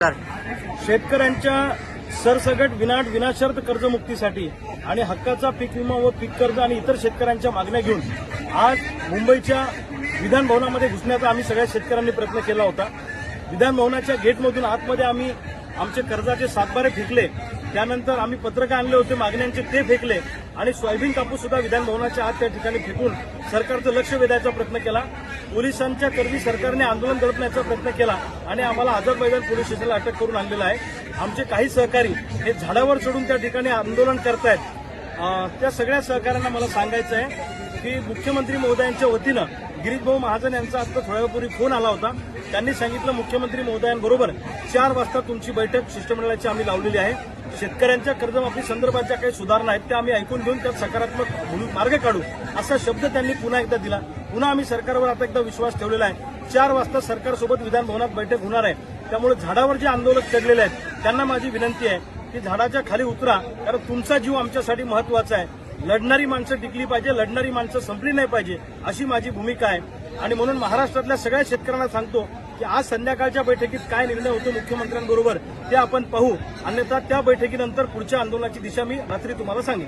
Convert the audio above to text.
शेतकऱ्यांच्या सरसकट विनाशर्त कर्जमुक्तीसाठी आणि हक्काचा पीक विमा व पीक कर्ज आणि इतर शेतकऱ्यांच्या मागण्या घेऊन आज मुंबईच्या विधान भवनामध्ये घुसण्याचा आम्ही सगळ्या शेतकऱ्यांनी प्रयत्न केला होता। विधान भवनाच्या गेटमधून आतमध्ये आम्ही आमचे कर्जाचे सातबारे फेकले, त्यानंतर आम्ही पत्रक आणले होते मागण्यांचे ते फेकले आणि सोयाबीन कापूस सुद्धा विधान भवनाच्या आत त्या ठिकाणी फेकून सरकारचं लक्ष वेधायचा प्रयत्न केला। पोलिसांच्या करवी सरकारने आंदोलन दडपण्याचा प्रयत्न केला आणि आम्हाला आझाद मैदान पोलीस स्टेशनला अटक करून आणलेलं आहे। आमचे काही सहकारी हे झाडावर चढून त्या ठिकाणी आंदोलन करतायत। त्या सगळ्या सहकाऱ्यांना मला सांगायचं आहे की मुख्यमंत्री महोदयांच्या वतीनं गिरीशभाऊ महाजन यांचा आता थोड्या वेळापूर्वी फोन आला होता। त्यांनी सांगितलं मुख्यमंत्री महोदयांबरोबर 4 वाजता तुमची बैठक शिष्टमंडळाची आम्ही लावलेली आहे। शेतकऱ्यांच्या कर्जमाफी संदर्भाच्या काही सुधारणा आहेत त्या आम्ही ऐकून घेऊन त्यात सकारात्मक मार्ग काढू असा शब्द त्यांनी पुन्हा एकदा दिला। पुन्हा आम्ही सरकारवर आता एकदा विश्वास ठेवलेला आहे। 4 वाजता सरकारसोबत विधान भवनात बैठक होणार आहे, त्यामुळे झाडावर जे आंदोलक चढलेले आहेत त्यांना माझी विनंती आहे की झाडाच्या खाली उतरा, कारण तुमचा जीव आमच्यासाठी महत्वाचा आहे। लढणारी माणसं टिकली पाहिजे, लढणारी माणसं संपली नाही पाहिजे अशी माझी भूमिका आहे। आणि म्हणून महाराष्ट्रातल्या सगळ्या शेतकऱ्यांना सांगतो की आज संध्याकाळच्या बैठकीत काय निर्णय होतो मुख्यमंत्र्यांबरोबर ते आपण पाहू, अन्यथा त्या बैठकीनंतर पुढच्या आंदोलनाची दिशा मी रात्री तुम्हाला सांगेन।